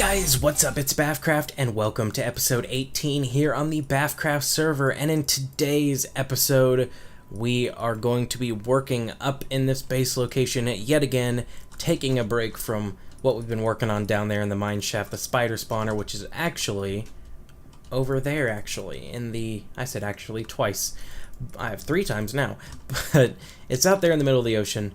Guys, what's up? It's BAF CRAFT and welcome to episode 18 here on the BAF CRAFT server. And in today's episode, we are going to be working up in this base location yet again, taking a break from what we've been working on down there in the mine shaft, the spider spawner, which is actually over there, in the, I said actually twice. I have 3 times now, but it's out there in the middle of the ocean,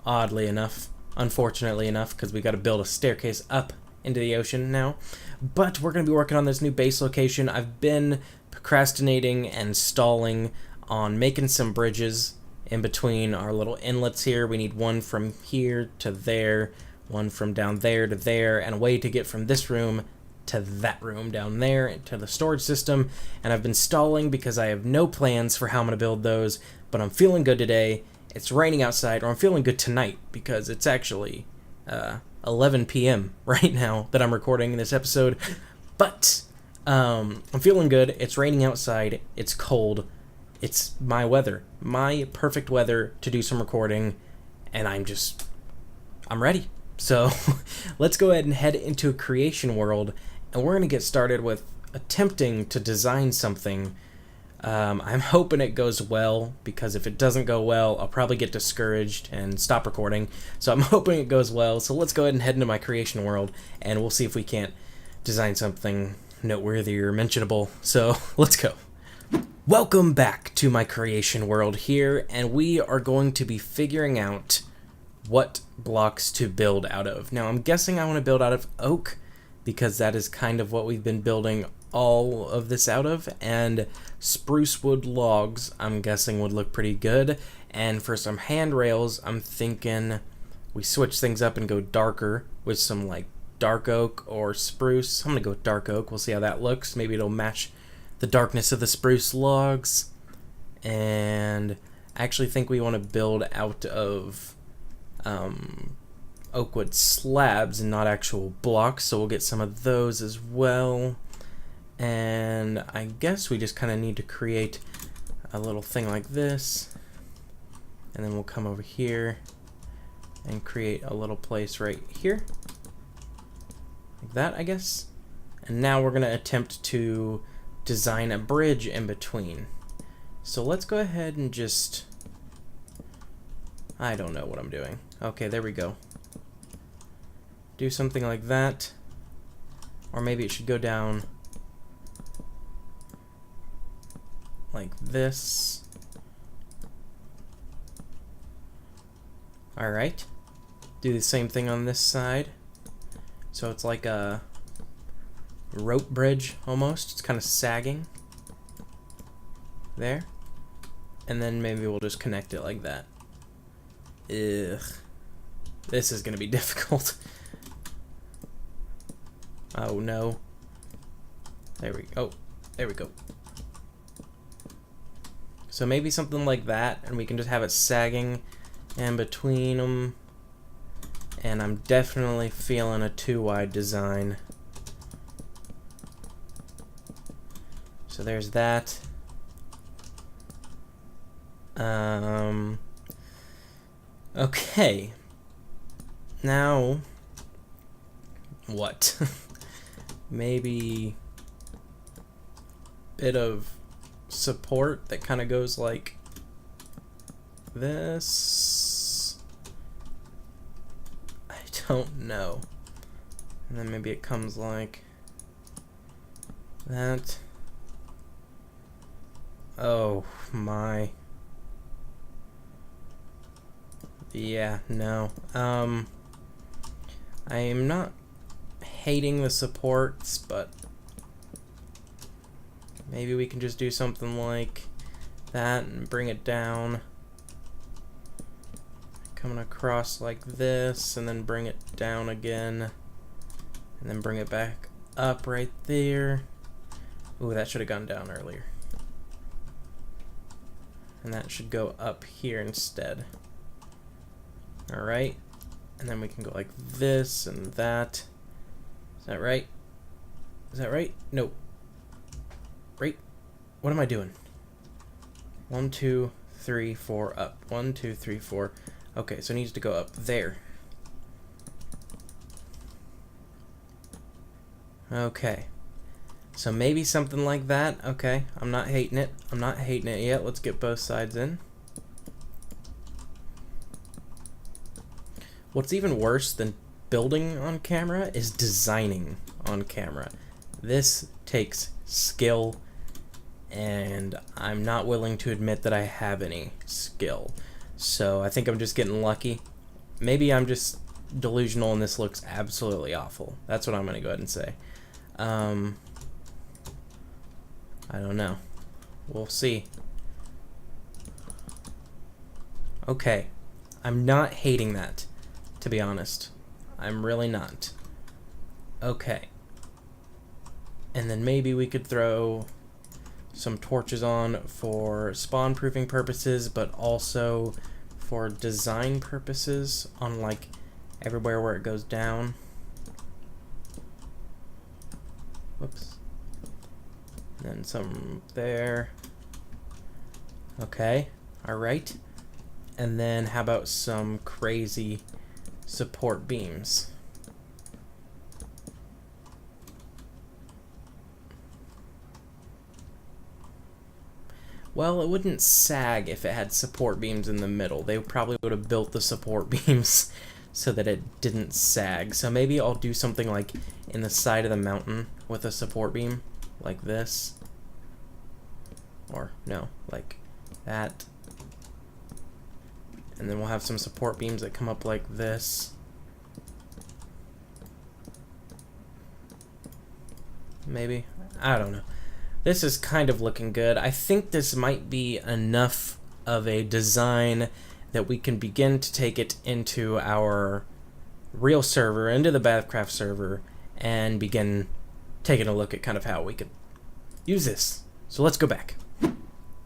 oddly enough, unfortunately enough, because we got to build a staircase up into the ocean now. But we're going to be working on this new base location. I've been procrastinating and stalling on making some bridges in between our little inlets here. We need one from here to there, one from down there to there, and a way to get from this room to that room down there to the storage system. And I've been stalling because I have no plans for how I'm going to build those, but I'm feeling good today. It's raining outside, or I'm feeling good tonight because it's actually 11 p.m. right now that I'm recording this episode, but I'm feeling good. It's raining outside, it's cold, it's my weather, my perfect weather to do some recording, and I'm ready. So let's go ahead and head into a creation world, and we're going to get started with attempting to design something. I'm hoping it goes well, because if it doesn't go well, I'll probably get discouraged and stop recording. So I'm hoping it goes well. So let's go ahead and head into my creation world, and we'll see if we can't design something noteworthy or mentionable. So let's go. Welcome back to my creation world here, and we are going to be figuring out what blocks to build out of. Now I'm guessing I want to build out of oak, because that is kind of what we've been building all of this out of, and spruce wood logs I'm guessing would look pretty good. And for some handrails, I'm thinking we switch things up and go darker with some like dark oak or spruce. I'm gonna go with dark oak. We'll see how that looks. Maybe it'll match the darkness of the spruce logs. And I actually think we want to build out of oak wood slabs and not actual blocks, so we'll get some of those as well. And I guess we just kind of need to create a little thing like this, and then we'll come over here and create a little place right here, like that, I guess. And now we're going to attempt to design a bridge in between. So let's go ahead and just, I don't know what I'm doing. Okay, there we go. Do something like that, or maybe it should go down like this. Alright. Do the same thing on this side. So it's like a rope bridge almost. It's kind of sagging. There. And then maybe we'll just connect it like that. Ugh. This is going to be difficult. Oh no. There we go. Oh, there we go. So maybe something like that, and we can just have it sagging in between them. And I'm definitely feeling a 2-wide design. So there's that. Okay. Now, what? Maybe bit of support that kind of goes like this. I don't know. And then maybe it comes like that. Oh my. Yeah, no. I am not hating the supports, but maybe we can just do something like that and bring it down. Coming across like this, and then bring it down again. And then bring it back up right there. Ooh, that should have gone down earlier. And that should go up here instead. Alright. And then we can go like this and that. Is that right? Is that right? Nope. Right? What am I doing? 1, 2, 3, 4, up. 1, 2, 3, 4. Okay, so it needs to go up there. Okay. So maybe something like that. Okay, I'm not hating it. I'm not hating it yet. Let's get both sides in. What's even worse than building on camera is designing on camera. This takes skill, and I'm not willing to admit that I have any skill. So I think I'm just getting lucky. Maybe I'm just delusional and this looks absolutely awful. That's what I'm going to go ahead and say. I don't know. We'll see. Okay. I'm not hating that, to be honest. I'm really not. Okay. And then maybe we could throw some torches on for spawn proofing purposes, but also for design purposes on like everywhere where it goes down. Whoops. And then some there. Okay. Alright. And then how about some crazy support beams? Well, it wouldn't sag if it had support beams in the middle. They probably would have built the support beams so that it didn't sag. So maybe I'll do something like in the side of the mountain with a support beam, like this. Or, no, like that. And then we'll have some support beams that come up like this. Maybe? I don't know. This is kind of looking good. I think this might be enough of a design that we can begin to take it into our real server, into the BAF CRAFT server, and begin taking a look at kind of how we could use this. So let's go back.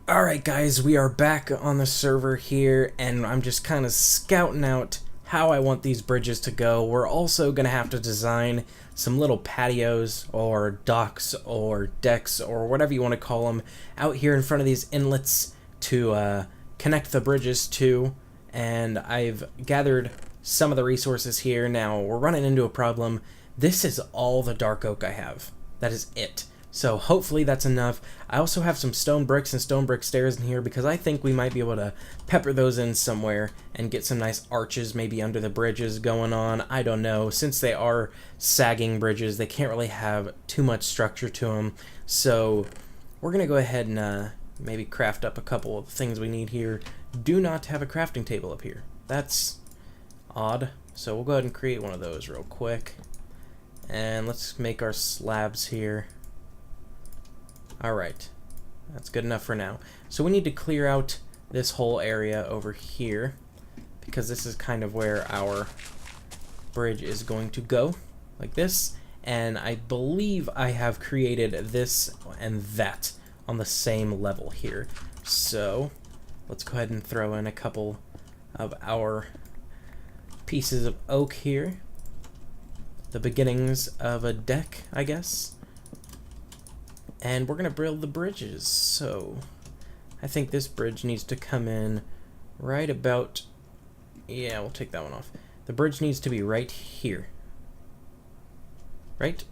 Alright guys, we are back on the server here, and I'm just kind of scouting out how I want these bridges to go. We're also going to have to design some little patios or docks or decks or whatever you want to call them out here in front of these inlets to connect the bridges to, and I've gathered some of the resources here. Now we're running into a problem. This is all the dark oak I have. That is it. So hopefully that's enough. I also have some stone bricks and stone brick stairs in here because I think we might be able to pepper those in somewhere and get some nice arches maybe under the bridges going on. I don't know. Since they are sagging bridges, they can't really have too much structure to them. So we're going to go ahead and maybe craft up a couple of things we need here. Do not have a crafting table up here. That's odd. So we'll go ahead and create one of those real quick. And let's make our slabs here. Alright, that's good enough for now. So we need to clear out this whole area over here because this is kind of where our bridge is going to go, like this. And I believe I have created this and that on the same level here. So let's go ahead and throw in a couple of our pieces of oak here. The beginnings of a deck, I guess. And we're going to build the bridges, so I think this bridge needs to come in right about, yeah, we'll take that one off. The bridge needs to be right here. Right?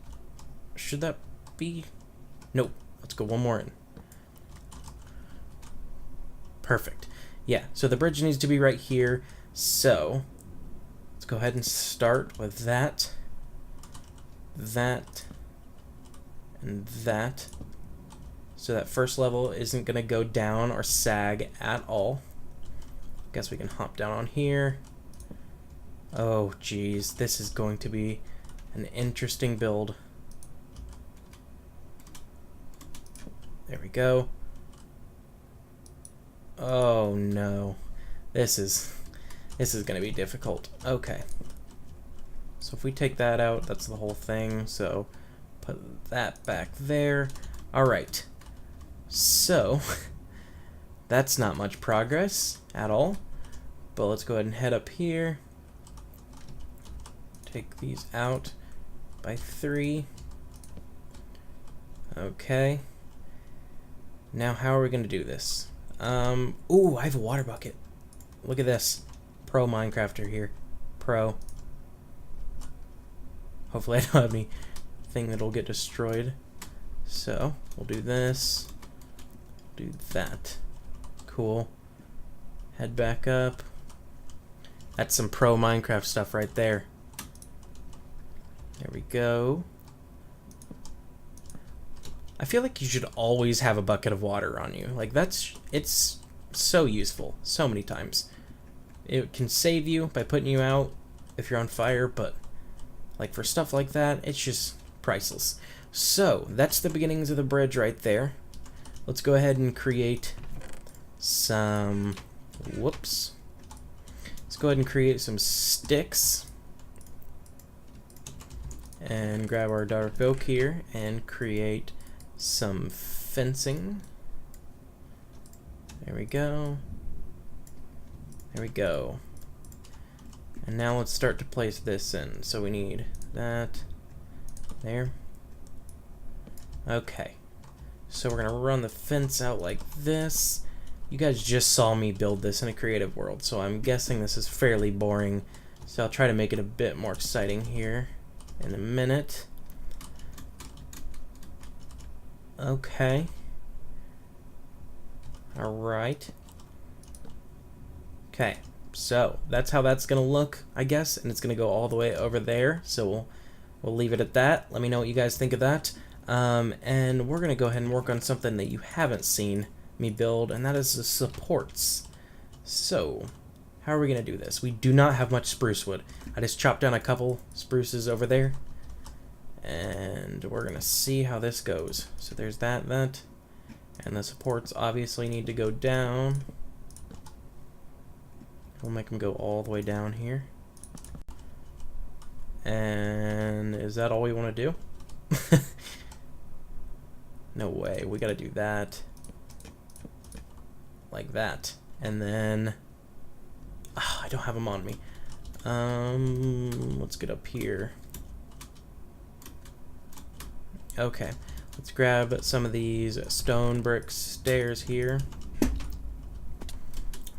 Should that be? Nope. Let's go one more in. Perfect. Yeah, so the bridge needs to be right here, so let's go ahead and start with that, that, and that. So that first level isn't going to go down or sag at all. Guess we can hop down on here. Oh geez, this is going to be an interesting build. There we go. Oh no. This is going to be difficult. Okay. So if we take that out, that's the whole thing. So put that back there. Alright. So, that's not much progress at all. But let's go ahead and head up here. Take these out by 3. Okay. Now how are we going to do this? Ooh, I have a water bucket. Look at this. Pro Minecrafter here. Pro. Hopefully I don't have any thing that'll get destroyed. So we'll do this, do that. Cool. Head back up. That's some pro Minecraft stuff right there. There we go. I feel like you should always have a bucket of water on you. Like it's so useful so many times. It can save you by putting you out if you're on fire, but like for stuff like that, it's just priceless. So that's the beginnings of the bridge right there. Let's go ahead and create some, whoops. Let's go ahead and create some sticks. And grab our dark oak here and create some fencing. There we go. There we go. And now let's start to place this in. So we need that there. Okay. So we're gonna run the fence out like this. You guys just saw me build this in a creative world, so I'm guessing this is fairly boring. So I'll try to make it a bit more exciting here in a minute. Okay. Alright. Okay, so that's how that's gonna look, I guess, and it's gonna go all the way over there, so we'll leave it at that. Let me know what you guys think of that. And we're gonna go ahead and work on something that you haven't seen me build, and that is the supports. So, how are we gonna do this? We do not have much spruce wood. I just chopped down a couple spruces over there, and we're gonna see how this goes. So there's that, and the supports obviously need to go down. We'll make them go all the way down here. And is that all we want to do? No way, we gotta do that. Like that. And then, I don't have them on me. Let's get up here. Okay, let's grab some of these stone brick stairs here.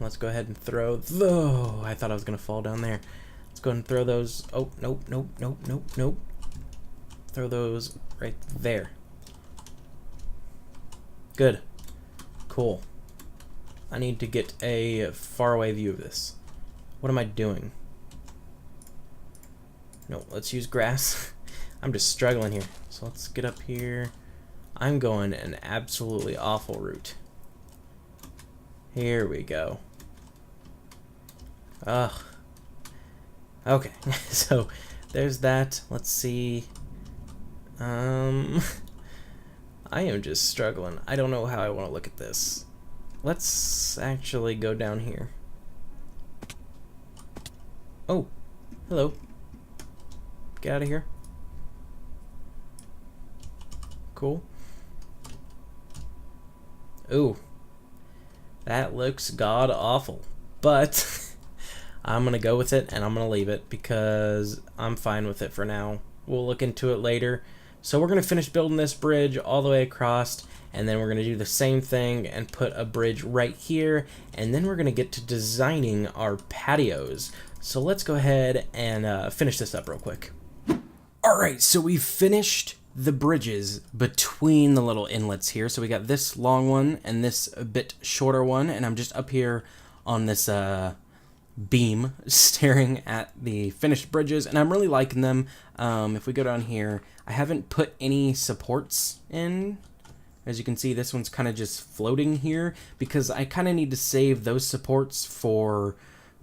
Let's go ahead and throw, I thought I was gonna fall down there. Let's go ahead and throw those, oh, nope, nope, nope, nope, nope. Throw those right there. Good. Cool. I need to get a faraway view of this. What am I doing? No, let's use grass. I'm just struggling here. So let's get up here. I'm going an absolutely awful route. Here we go. Ugh. Okay, so there's that. Let's see. I am just struggling. I don't know how I want to look at this. Let's actually go down here. Oh, hello. Get out of here. Cool. Ooh. That looks god awful, but I'm gonna go with it and I'm gonna leave it because I'm fine with it for now. We'll look into it later. So we're gonna finish building this bridge all the way across, and then we're gonna do the same thing and put a bridge right here, and then we're gonna get to designing our patios. So let's go ahead and finish this up real quick. Alright, so we've finished the bridges between the little inlets here. So we got this long one and this a bit shorter one, and I'm just up here on this beam staring at the finished bridges, and I'm really liking them. If we go down here, I haven't put any supports in. As you can see, this one's kind of just floating here because I kind of need to save those supports for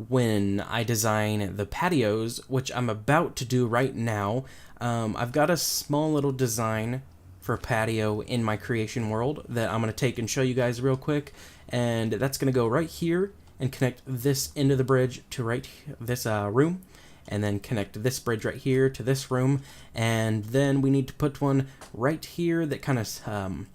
when I design the patios, which I'm about to do right now. I've got a small little design for a patio in my creation world that I'm going to take and show you guys real quick, and that's going to go right here and connect this into the bridge to right this room, and then connect this bridge right here to this room, and then we need to put one right here that kind of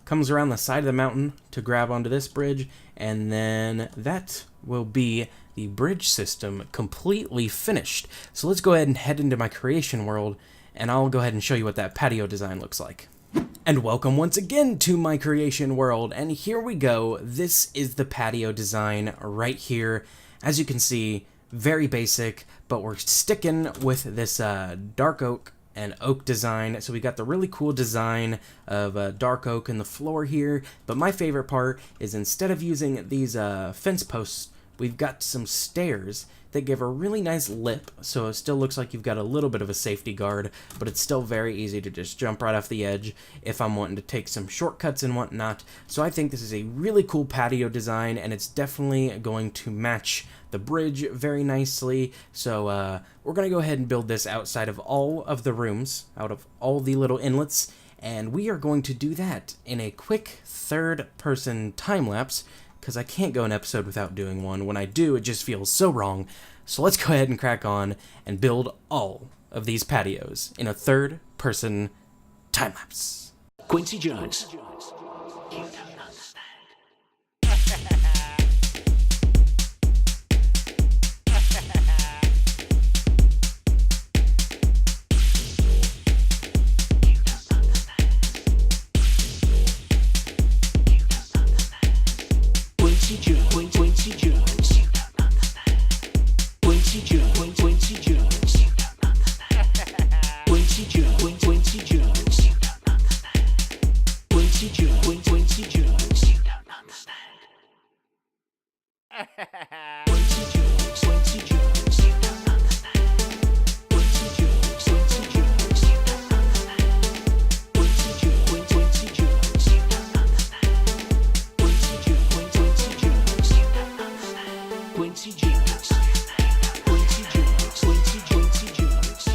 comes around the side of the mountain to grab onto this bridge, and then that will be the bridge system completely finished. So let's go ahead and head into my creation world, and I'll go ahead and show you what that patio design looks like. And welcome once again to my creation world, and here we go. This is the patio design right here. As you can see, very basic, but we're sticking with this dark oak and oak design. So we got the really cool design of dark oak in the floor here, but my favorite part is instead of using these fence posts, we've got some stairs that give a really nice lip, so it still looks like you've got a little bit of a safety guard, but it's still very easy to just jump right off the edge if I'm wanting to take some shortcuts and whatnot. So I think this is a really cool patio design, and it's definitely going to match the bridge very nicely. So we're going to go ahead and build this outside of all of the rooms, out of all the little inlets, and we are going to do that in a quick third-person time-lapse, because I can't go an episode without doing one. When I do, it just feels so wrong. So let's go ahead and crack on and build all of these patios in a third-person time-lapse. Quincy Jones. Quincy Jones. Quincy Jones. Quincy Jones. Quincy Jones. Quincy Jones. Quincy Jones. Quincy Jones. You don't understand. Quincy Jones. Quincy Jones. You don't understand. Quincy Jones. Quincy Jones. You don't understand. Quincy Jones. Quincy Jones. You don't understand. Quincy Jones. Quincy Jones. You don't understand. Quincy Jones. Quincy Jones. Quincy Jones.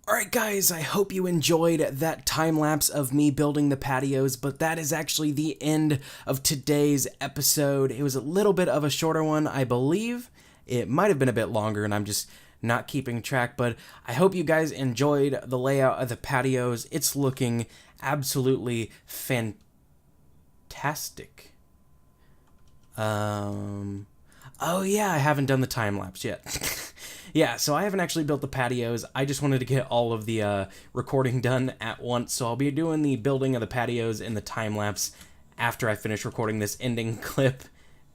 Alright guys, I hope you enjoyed that time-lapse of me building the patios, but that is actually the end of today's episode. It was a little bit of a shorter one, I believe. It might have been a bit longer, and I'm just not keeping track, but I hope you guys enjoyed the layout of the patios. It's looking absolutely fantastic. Oh yeah, I haven't done the time-lapse yet. Yeah, so I haven't actually built the patios. I just wanted to get all of the recording done at once, so I'll be doing the building of the patios in the time-lapse after I finish recording this ending clip,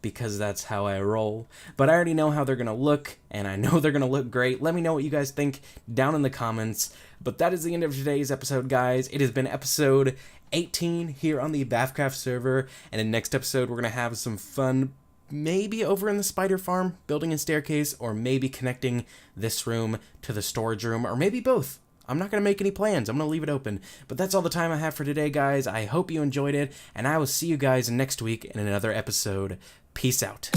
because that's how I roll. But I already know how they're going to look, and I know they're going to look great. Let me know what you guys think down in the comments. But that is the end of today's episode, guys. It has been episode 18 here on the BAF CRAFT server, and in the next episode we're going to have some fun, maybe over in the spider farm, building a staircase, or maybe connecting this room to the storage room, or maybe both. I'm not going to make any plans. I'm going to leave it open. But that's all the time I have for today, guys. I hope you enjoyed it, and I will see you guys next week in another episode. Peace out.